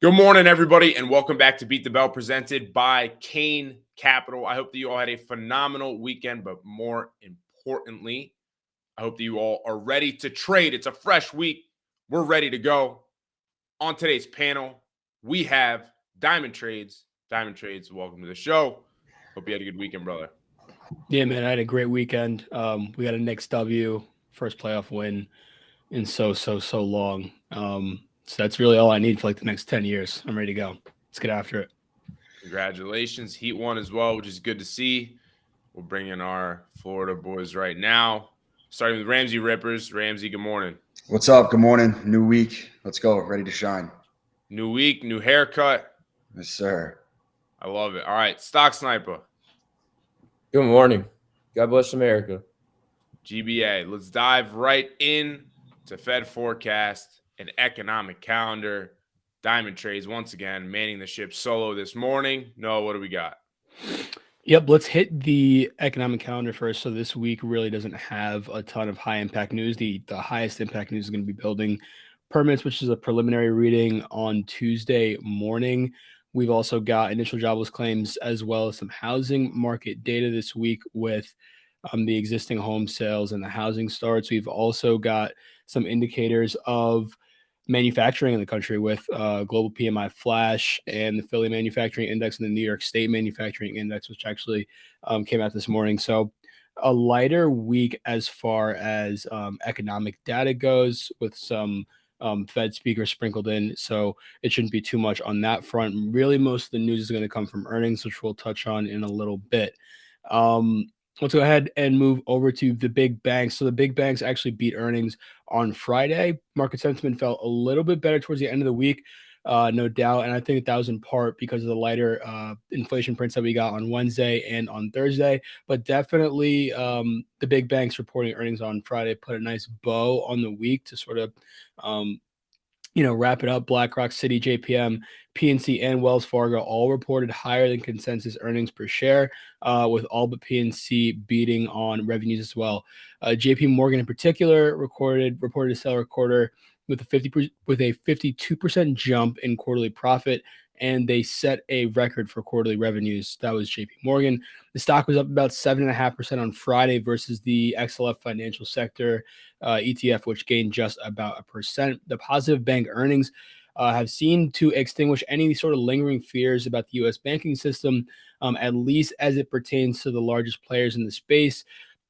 Good morning, everybody, and welcome back to Beat the Bell, presented by Kane Capital. I hope that you all had a phenomenal weekend, but more importantly, I hope that you all are ready to trade. It's a fresh week. We're ready to go. On today's panel, we have Diamond Trades. Diamond Trades, welcome to the show. Hope you had a good weekend, brother. Yeah, man, I had a great weekend. We got a Knicks W, first playoff win in so long. So that's really all I need for like the next 10 years. I'm ready to go. Let's get after it. Congratulations. Heat won as well, which is good to see. We'll bring in our Florida boys right now, starting with Ramsay Rippers. Ramsay, good morning. What's up? Good morning. New week. Let's go. Ready to shine. New week, new haircut. Yes, sir. I love it. All right, Stock Snipa. Good morning. God bless America. GBA. Let's dive right in to Fed forecast and economic calendar. Diamond Trades once again manning the ship solo this morning. Noah, what do we got? Yep, let's hit the economic calendar first. So this week really doesn't have a ton of high impact news. The highest impact news is going to be building permits, which is a preliminary reading on Tuesday morning. We've also got initial jobless claims as well as some housing market data this week with the existing home sales and the housing starts. We've also got some indicators of manufacturing in the country with global PMI flash and the Philly Manufacturing Index and the New York State Manufacturing Index, which actually came out this morning. So a lighter week as far as economic data goes, with some Fed speakers sprinkled in. So it shouldn't be too much on that front. Really, most of the news is going to come from earnings, which we'll touch on in a little bit. Let's go ahead and move over to the big banks. So the big banks actually beat earnings on Friday. Market sentiment felt a little bit better towards the end of the week, no doubt. And I think that was in part because of the lighter inflation prints that we got on Wednesday and on Thursday. But definitely the big banks reporting earnings on Friday put a nice bow on the week to sort of wrap it up. BlackRock, Citi, JPM, PNC, and Wells Fargo all reported higher than consensus earnings per share, with all but PNC beating on revenues as well. JP Morgan in particular reported a stellar quarter with a 52% jump in quarterly profit, and they set a record for quarterly revenues. That was JP Morgan. The stock was up about 7.5% on Friday versus the XLF financial sector ETF, which gained just about 1%. The positive bank earnings have seemed to extinguish any sort of lingering fears about the U.S. banking system, at least as it pertains to the largest players in the space.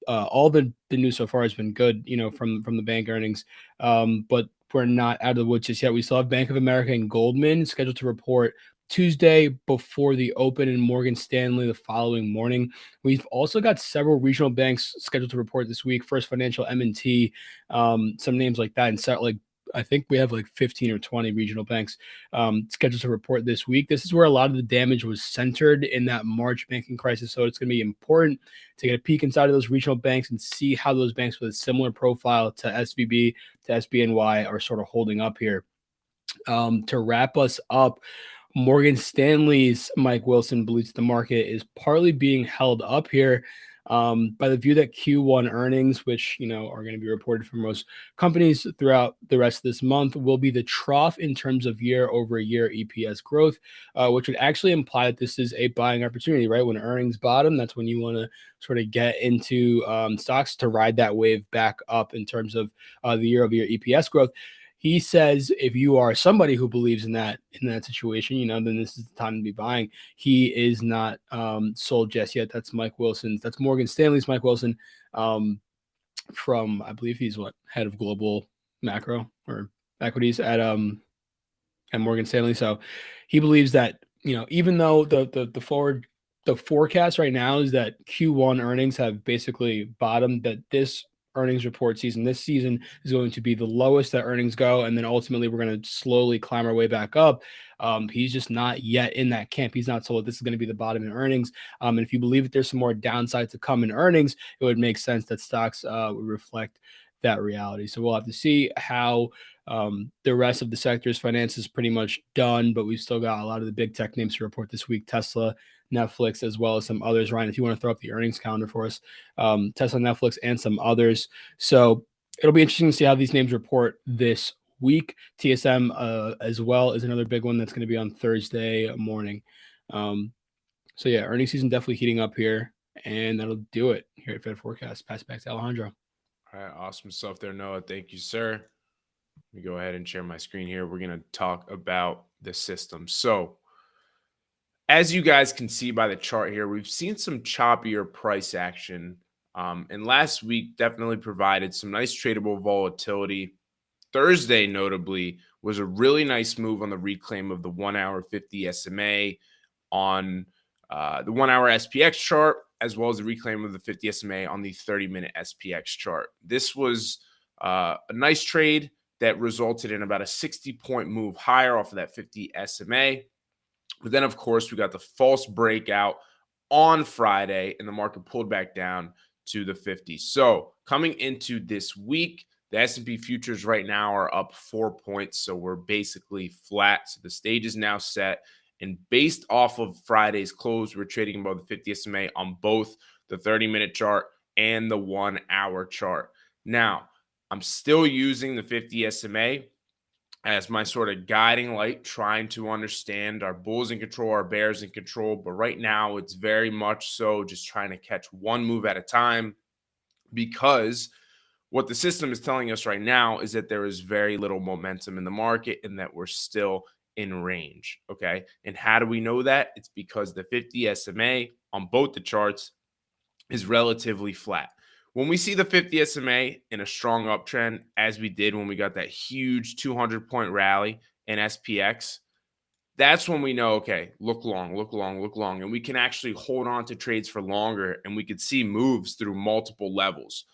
All the news so far has been good, from the bank earnings, but we're not out of the woods just yet. We still have Bank of America and Goldman scheduled to report Tuesday before the open, and Morgan Stanley the following morning. We've also got several regional banks scheduled to report this week. First Financial, M&T, some names like that, and I think we have like 15 or 20 regional banks scheduled to report this week. This is where a lot of the damage was centered in that March banking crisis. So it's going to be important to get a peek inside of those regional banks and see how those banks with a similar profile to SVB, to SBNY are sort of holding up here. To wrap us up, Morgan Stanley's Mike Wilson believes the market is partly being held up here by the view that Q1 earnings, which are going to be reported for most companies throughout the rest of this month, will be the trough in terms of year-over-year EPS growth, which would actually imply that this is a buying opportunity, right? When earnings bottom, that's when you want to sort of get into stocks to ride that wave back up in terms of the year-over-year EPS growth. He says if you are somebody who believes in that situation, then this is the time to be buying. He is not sold just yet. That's Mike Wilson's. That's Morgan Stanley's Mike Wilson from, I believe he's head of global macro or equities at Morgan Stanley. So he believes that, even though the forecast right now is that Q1 earnings have basically bottomed, that this earnings report season this season is going to be the lowest that earnings go, and then ultimately we're going to slowly climb our way back up. He's just not yet in that camp. He's not sold this is going to be the bottom in earnings. And if you believe that there's some more downside to come in earnings, it would make sense that stocks would reflect that reality. So we'll have to see how the rest of the sector's finance is pretty much done, but we've still got a lot of the big tech names to report this week: Tesla, Netflix, as well as some others. Ryan, if you want to throw up the earnings calendar for us, Tesla, Netflix, and some others. So it'll be interesting to see how these names report this week. TSM as well is another big one that's going to be on Thursday morning. So yeah, earnings season definitely heating up here, and that'll do it here at Fed Forecast. Pass it back to Alejandro. All right, awesome stuff there, Noah. Thank you, sir. Let me go ahead and share my screen here. We're going to talk about the system. So as you guys can see by the chart here, we've seen some choppier price action. And last week definitely provided some nice tradable volatility. Thursday, notably, was a really nice move on the reclaim of the 1 hour 50 SMA on the 1 hour SPX chart, as well as the reclaim of the 50 SMA on the 30-minute SPX chart. This was a nice trade that resulted in about a 60-point move higher off of that 50 SMA. But then, of course, we got the false breakout on Friday, and the market pulled back down to the 50. So coming into this week, the S&P futures right now are up 4 points, so we're basically flat. So the stage is now set. And based off of Friday's close, we're trading above the 50 SMA on both the 30-minute chart and the 1 hour chart. Now, I'm still using the 50 SMA as my sort of guiding light, trying to understand our bulls in control, our bears in control. But right now, it's very much so just trying to catch one move at a time, because what the system is telling us right now is that there is very little momentum in the market and that we're still in range. Okay. And how do we know that? It's because the 50 SMA on both the charts is relatively flat. When we see the 50 SMA in a strong uptrend, as we did when we got that huge 200-point rally in SPX, that's when we know, okay, look long, look long, look long. And we can actually hold on to trades for longer, and we could see moves through multiple levels.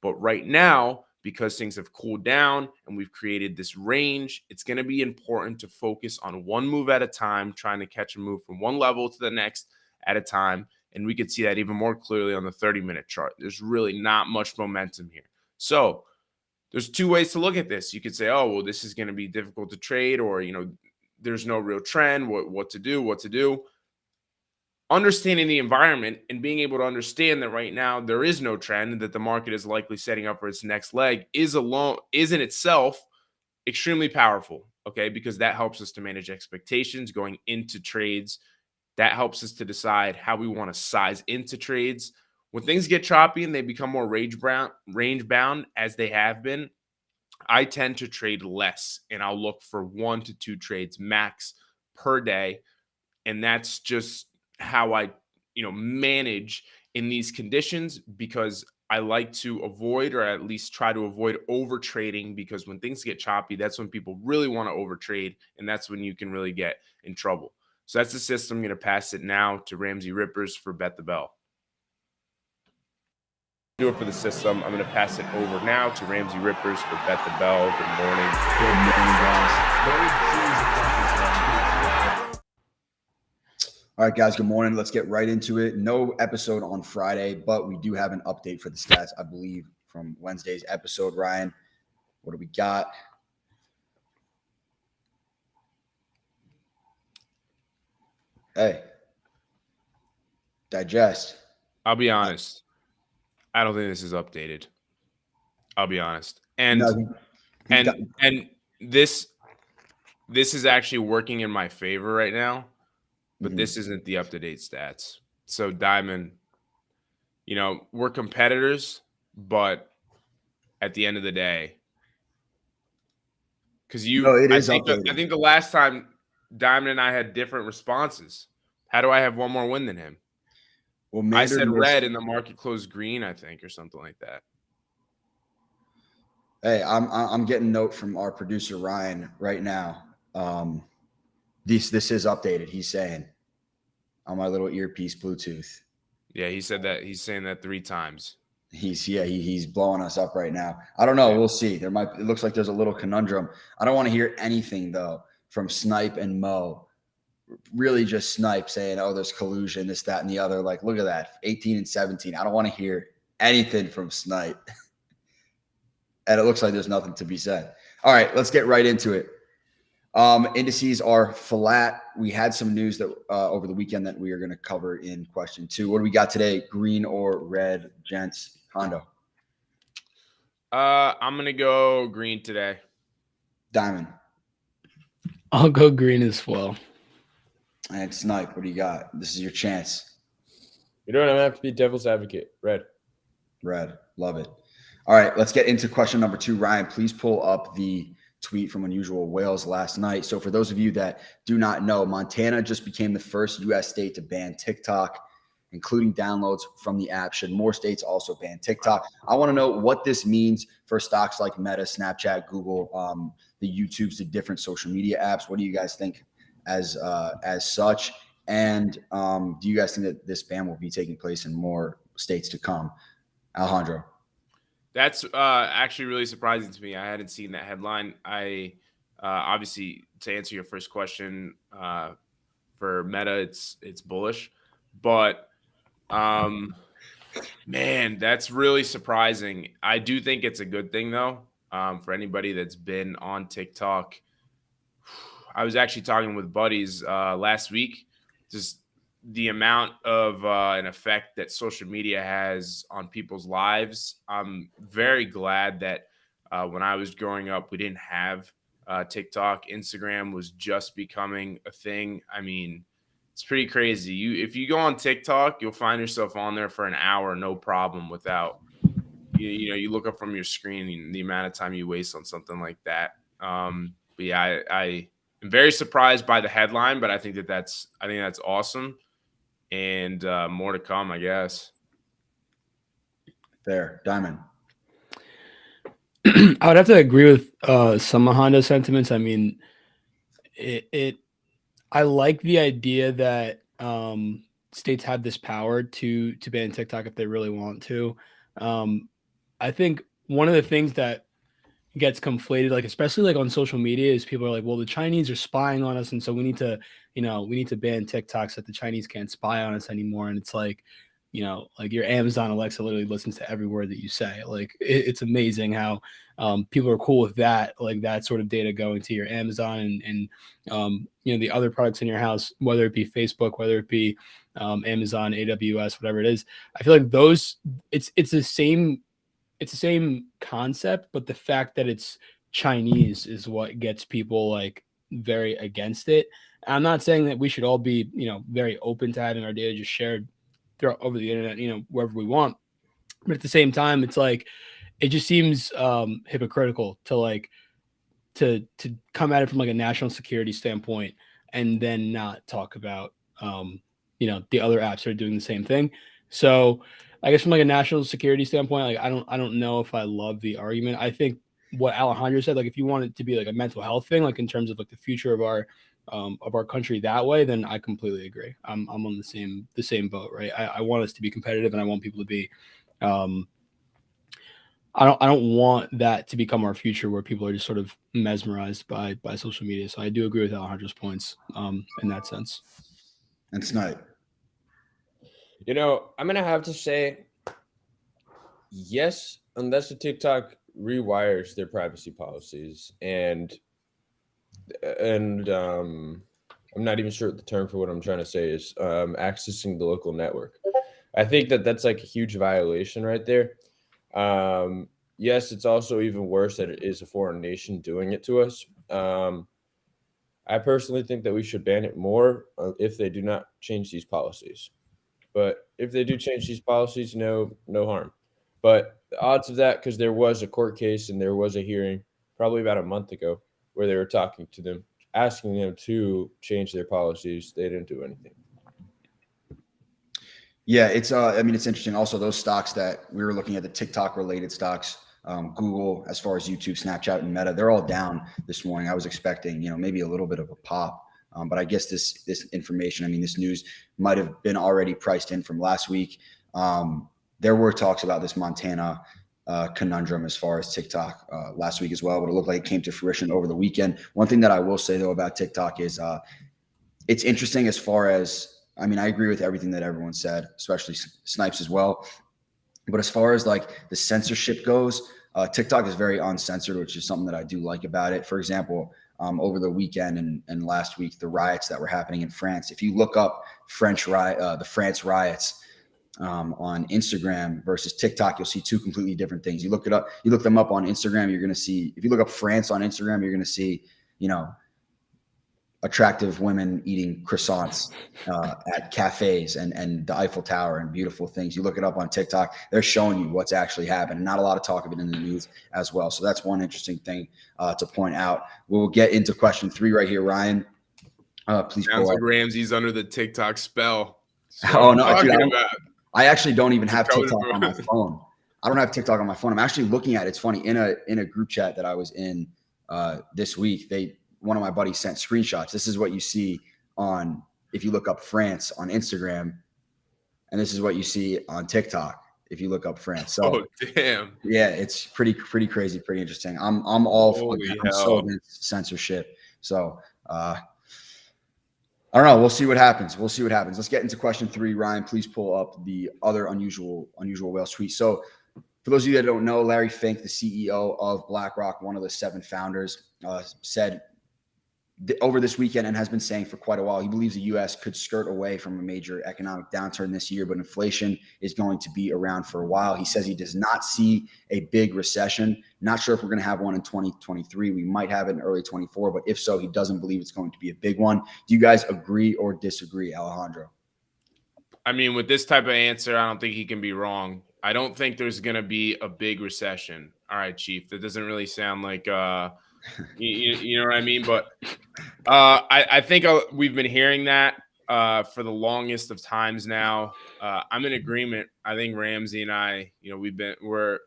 But right now, because things have cooled down and we've created this range, it's going to be important to focus on one move at a time, trying to catch a move from one level to the next at a time. And we could see that even more clearly on the 30-minute chart. There's really not much momentum here. So there's two ways to look at this. You could say, oh, well, this is going to be difficult to trade, or, there's no real trend, what to do. Understanding the environment and being able to understand that right now there is no trend, that the market is likely setting up for its next leg is in itself extremely powerful, okay? Because that helps us to manage expectations going into trades. That helps us to decide how we want to size into trades. When things get choppy and they become more range bound, as they have been, I tend to trade less, and I'll look for 1 to 2 trades max per day. And that's just how I, manage in these conditions, because I like to avoid, or at least try to avoid, over trading, because when things get choppy, that's when people really want to over trade, and that's when you can really get in trouble. So that's the system. I'm going to pass it now to Ramsay Rippers for Bet the Bell. Do it for the system. I'm going to pass it over now to Ramsay Rippers for Bet the Bell. Good morning. Good morning, guys. All right, guys, good morning. Let's get right into it. No episode on Friday, but we do have an update for the stats, I believe, from Wednesday's episode. Ryan, what do we got? Hey, digest. I'll be honest. I don't think this is updated. I'll be honest. And No, and this is actually working in my favor right now, but this isn't the up-to-date stats. So Diamond, we're competitors, but at the end of the day, because it is updated. I think the last time Diamond and I had different responses. How do I have one more win than him? Well, I said red and the market closed green, I think, or something like that. Hey, I'm getting a note from our producer Ryan right now. This is updated. He's saying on my little earpiece Bluetooth. Yeah, he said that. He's saying that 3 times. He's blowing us up right now. I don't know. Yeah. We'll see. It looks like there's a little conundrum. I don't want to hear anything though from Snipe and Moe. Really just Snipe saying, oh, there's collusion, this, that, and the other. Like, look at that, 18 and 17. I don't want to hear anything from Snipe. And it looks like there's nothing to be said. All right, let's get right into it. Indices are flat. We had some news that over the weekend that we are going to cover in question 2. What do we got today? Green or red, gents? Hondo. I'm going to go green today. Diamond. I'll go green as well. And Snipe, what do you got? This is your chance. You don't have to be devil's advocate. Red. Red. Love it. All right, let's get into question number 2. Ryan, please pull up the tweet from Unusual Whales last night. So for those of you that do not know, Montana just became the first U.S. state to ban TikTok, including downloads from the app. Should more states also ban TikTok? I want to know what this means for stocks like Meta, Snapchat, Google, the YouTubes, the different social media apps. What do you guys think as such? And do you guys think that this ban will be taking place in more states to come? Alejandro. That's actually really surprising to me. I hadn't seen that headline. I obviously, to answer your first question, for Meta, it's bullish, but man, that's really surprising. I do think it's a good thing though, for anybody that's been on TikTok. I was actually talking with buddies last week, just the amount of an effect that social media has on people's lives. I'm very glad that when I was growing up, we didn't have TikTok. Instagram was just becoming a thing. I mean, it's pretty crazy. If you go on TikTok, you'll find yourself on there for an hour, no problem, without you look up from your screen and the amount of time you waste on something like that. But yeah, I am very surprised by the headline, but I think that's awesome. And more to come, I guess. Fair. Diamond. I would have to agree with some of Honda's sentiments. I mean, I like the idea that states have this power to ban TikTok if they really want to. I think one of the things that gets conflated, like especially like on social media, is people are like, well, the Chinese are spying on us, and so we need to ban TikTok so that the Chinese can't spy on us anymore. And it's like, like your Amazon Alexa literally listens to every word that you say. Like it's amazing how people are cool with that, like that sort of data going to your Amazon and the other products in your house, whether it be Facebook, whether it be Amazon, AWS, whatever it is. I feel like those it's the same concept, but the fact that it's Chinese is what gets people like very against it. I'm not saying that we should all be, very open to having our data just shared over the internet, wherever we want. But at the same time, it's like, it just seems hypocritical to come at it from like a national security standpoint and then not talk about, the other apps that are doing the same thing. So I guess from like a national security standpoint, like I don't know if I love the argument. I think what Alejandro said, like if you want it to be like a mental health thing, like in terms of like the future of our country that way, then I completely agree. I'm on the same boat, right? I want us to be competitive, and I want people to be. I don't want that to become our future where people are just sort of mesmerized by social media. So I do agree with Alejandro's points in that sense. And Snipe. I'm going to have to say yes, unless the TikTok rewires their privacy policies. And I'm not even sure what the term for what I'm trying to say is, accessing the local network. I think that's like a huge violation right there. Yes, it's also even worse that it is a foreign nation doing it to us. I personally think that we should ban it more if they do not change these policies. But if they do change these policies, no harm. But the odds of that, because there was a court case and there was a hearing probably about a month ago where they were talking to them, asking them to change their policies. They didn't do anything. Yeah, it's interesting. Also, those stocks that we were looking at, the TikTok related stocks, Google, as far as YouTube, Snapchat, and Meta, they're all down this morning. I was expecting, maybe a little bit of a pop. But I guess this information, this news might have been already priced in from last week. There were talks about this Montana conundrum as far as TikTok last week as well, but it looked like it came to fruition over the weekend. One thing that I will say, though, about TikTok is it's interesting as far as, I agree with everything that everyone said, especially Snipes as well. But as far as like the censorship goes, TikTok is very uncensored, which is something that I do like about it. For example, over the weekend and last week, the riots that were happening in France. If you look up the France riots, on Instagram versus TikTok, you'll see two completely different things. You look them up on Instagram, you're going to see, if you look up France on Instagram, you're going to see, attractive women eating croissants at cafes and the Eiffel Tower and beautiful things. You look it up on TikTok, they're showing you what's actually happening. Not a lot of talk of it in the news as well. So that's one interesting thing to point out. We'll get into question 3 right here, Ryan. Please. Sounds like Ramsay's under the TikTok spell. Oh no, dude, I actually don't even have TikTok on my phone. I don't have TikTok on my phone. I'm actually looking at it. It's funny, in a group chat that I was in this week, one of my buddies sent screenshots. This is what you see if you look up France on Instagram, and this is what you see on TikTok if you look up France. So, damn. Yeah, it's pretty crazy, pretty interesting. I'm all for it. I'm so against censorship. So I don't know. We'll see what happens. Let's get into question 3. Ryan, please pull up the other unusual whales tweet. So for those of you that don't know, Larry Fink, the CEO of BlackRock, one of the 7 founders, said over this weekend, and has been saying for quite a while, he believes the U.S. could skirt away from a major economic downturn this year, but inflation is going to be around for a while. He says he does not see a big recession. Not sure if we're going to have one in 2023. We might have it in early 24, but if so, he doesn't believe it's going to be a big one. Do you guys agree or disagree, Alejandro? I mean, with this type of answer, I don't think he can be wrong. I don't think there's going to be a big recession. All right, Chief. That doesn't really sound like you know what I mean? But I think we've been hearing that for the longest of times now. I'm in agreement. I think Ramsay and I, we're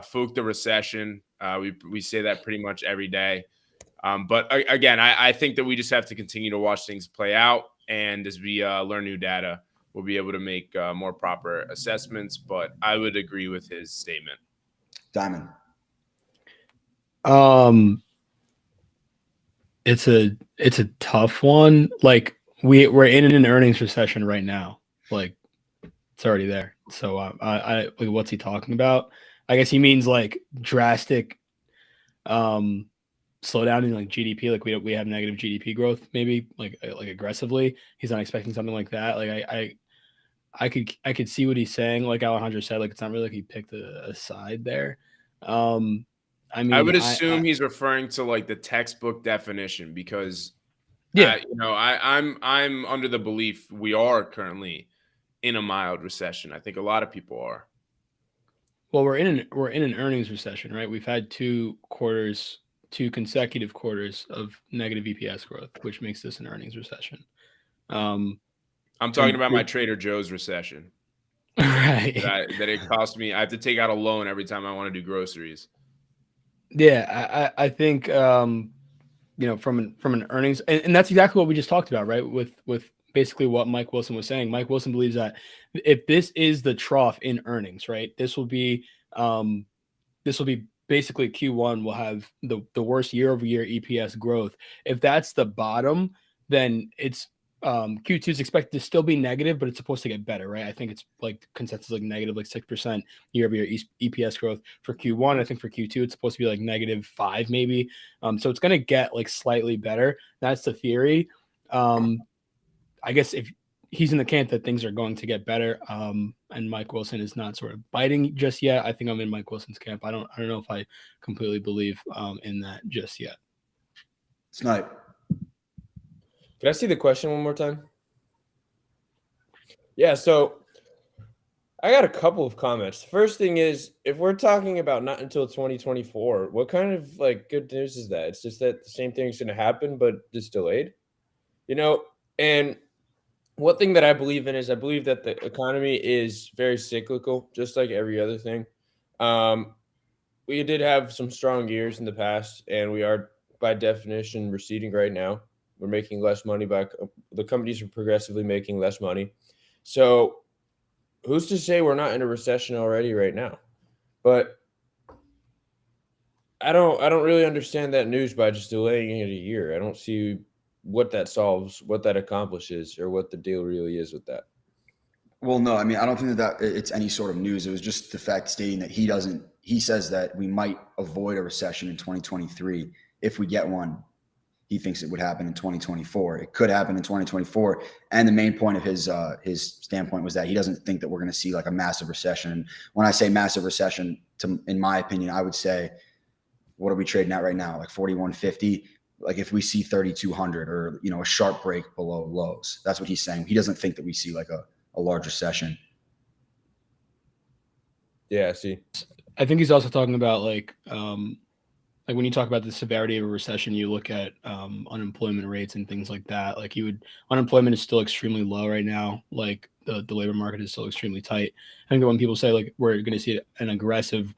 fooked a recession. We say that pretty much every day. But again, I think that we just have to continue to watch things play out. And as we learn new data, we'll be able to make more proper assessments. But I would agree with his statement. Diamond. It's a tough one. Like we're in an earnings recession right now. Like it's already there. So I like, what's he talking about? I guess he means like drastic slowdown in like GDP. Like we have negative GDP growth, maybe like aggressively. He's not expecting something like that. Like I could see what he's saying. Like Alejandro said, like it's not really like he picked a side there. I mean, I would assume he's referring to like the textbook definition because, I'm under the belief we are currently in a mild recession. I think a lot of people are. Well, we're in an earnings recession, right? We've had 2 consecutive quarters of negative EPS growth, which makes this an earnings recession. I'm talking about my Trader Joe's recession, right? That it cost me. I have to take out a loan every time I want to do groceries. Yeah, I think from an earnings, and that's exactly what we just talked about, right? With basically what Mike Wilson was saying. Mike Wilson believes that if this is the trough in earnings, right, this will be basically Q1 will have the worst year-over-year EPS growth. If that's the bottom, then it's Q2 is expected to still be negative, but it's supposed to get better, right? I think it's like consensus like negative, like 6% year-over-year EPS growth for Q1. I think for Q2, it's supposed to be like -5 maybe. So it's going to get like slightly better. That's the theory. I guess if he's in the camp that things are going to get better, and Mike Wilson is not sort of biting just yet, I think I'm in Mike Wilson's camp. I don't know if I completely believe in that just yet. Snipe. Can I see the question one more time? Yeah, so I got a couple of comments. The first thing is, if we're talking about not until 2024, what kind of like good news is that? It's just that the same thing's going to happen, but just delayed, And one thing that I believe in is I believe that the economy is very cyclical, just like every other thing. We did have some strong years in the past, and we are by definition receding right now. We're making less money the companies are progressively making less money. So who's to say we're not in a recession already right now? But I don't really understand that news by just delaying it a year. I don't see what that solves, what that accomplishes, or what the deal really is with that. Well, no, I mean, I don't think that it's any sort of news. It was just the fact stating that he says that we might avoid a recession in 2023 if we get one. he thinks it would happen in 2024. It could happen in 2024. And the main point of his standpoint was that he doesn't think that we're going to see like a massive recession. And when I say massive recession, in my opinion, I would say, what are we trading at right now? Like 41.50. Like if we see 3,200 or, a sharp break below lows, that's what he's saying. He doesn't think that we see like a large recession. Yeah, I see. I think he's also talking about like when you talk about the severity of a recession, you look at unemployment rates and things like that. Like unemployment is still extremely low right now. Like the labor market is still extremely tight. I think that when people say like we're going to see an aggressive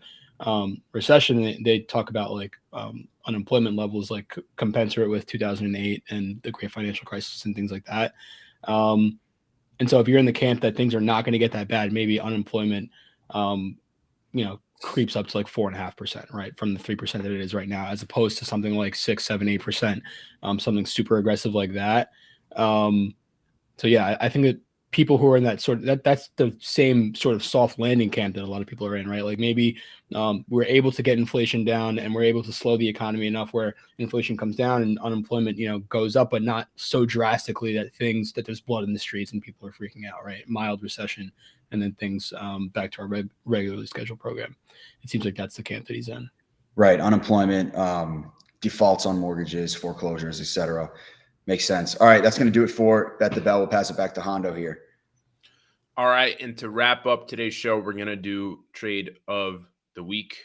recession, they talk about like unemployment levels like commensurate with 2008 and the great financial crisis and things like that. And so if you're in the camp that things are not going to get that bad, maybe unemployment, creeps up to like 4.5%, right? From the 3% that it is right now, as opposed to something like 6, 7, 8%, something super aggressive like that. So yeah, I think that people who are in that sort of that's the same sort of soft landing camp that a lot of people are in, right? Like maybe we're able to get inflation down and we're able to slow the economy enough where inflation comes down and unemployment, goes up, but not so drastically that there's blood in the streets and people are freaking out, right? Mild recession, and then things back to our regularly scheduled program. It seems like that's the camp that he's in. Right. Unemployment, defaults on mortgages, foreclosures, etc. Makes sense. All right. That's going to do it for Bet the Bell. We'll pass it back to Hondo here. All right. And to wrap up today's show, we're going to do trade of the week.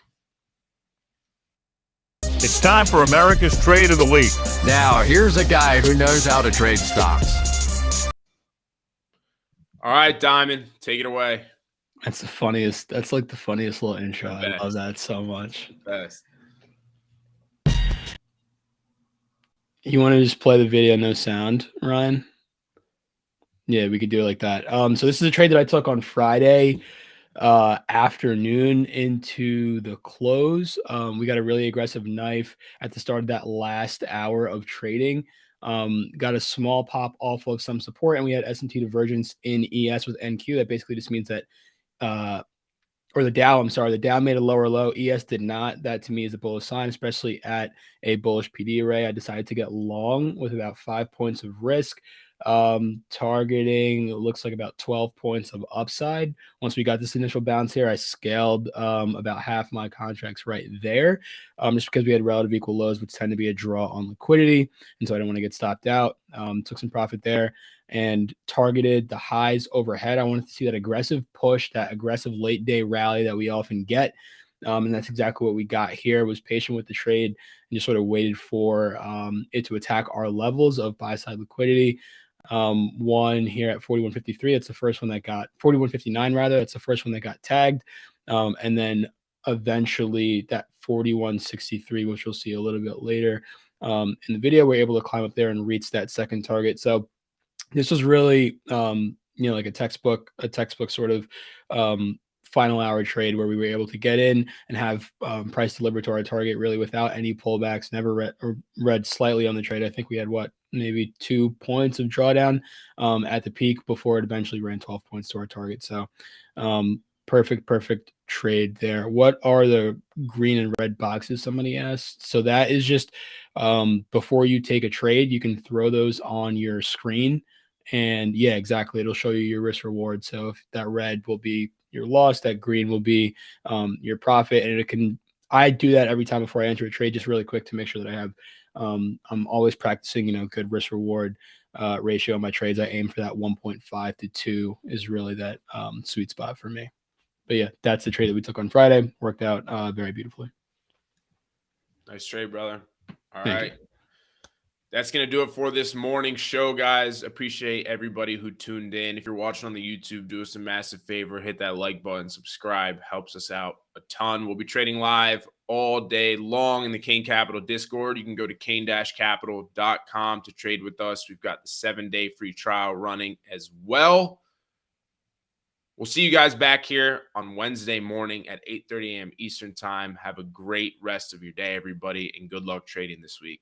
It's time for America's Trade of the Week. Now, here's a guy who knows how to trade stocks. All right, Diamond, take it away. That's the funniest. That's like the funniest little intro. I love that so much. Best. You want to just play the video, no sound, Ryan? Yeah, we could do it like that. So this is a trade that I took on Friday afternoon into the close. We got a really aggressive knife at the start of that last hour of trading. Got a small pop off of some support, and we had S&T divergence in ES with NQ. That basically just means that or the Dow, the Dow made a lower low. ES did not. That to me is a bullish sign, especially at a bullish PD array. I decided to get long with about 5 points of risk, targeting, it looks like about 12 points of upside. Once we got this initial bounce here, I scaled about half my contracts right there, just because we had relative equal lows, which tend to be a draw on liquidity. And so I don't want to get stopped out. Took some profit there and targeted the highs overhead. I wanted to see that aggressive push, that aggressive late day rally that we often get. And that's exactly what we got here. Was patient with the trade and just sort of waited for it to attack our levels of buy side liquidity. One here at 41.53. That's the first one that got 41.59 rather. That's the first one that got tagged. And then eventually that 41.63, which you'll see a little bit later in the video, we're able to climb up there and reach that second target. So this was really, like a textbook sort of final hour trade where we were able to get in and have price delivered to our target really without any pullbacks. Never read slightly on the trade. I think we had maybe 2 points of drawdown at the peak before it eventually ran 12 points to our target. So perfect trade there. What are the green and red boxes? Somebody asked. So that is just before you take a trade, you can throw those on your screen. And yeah, exactly. It'll show you your risk reward. So if that red will be your loss, that green will be your profit. And I do that every time before I enter a trade, just really quick to make sure that I have, I'm always practicing, good risk reward ratio on my trades. I aim for that 1.5 to 2 is really that sweet spot for me. But yeah, that's the trade that we took on Friday. Worked out very beautifully. Nice trade, brother. All Thank right. you. That's going to do it for this morning show, guys. Appreciate everybody who tuned in. If you're watching on the YouTube, do us a massive favor. Hit that like button, subscribe. Helps us out a ton. We'll be trading live all day long in the Kane Capital Discord. You can go to kane-capital.com to trade with us. We've got the 7-day free trial running as well. We'll see you guys back here on Wednesday morning at 8:30 a.m. Eastern time. Have a great rest of your day, everybody, and good luck trading this week.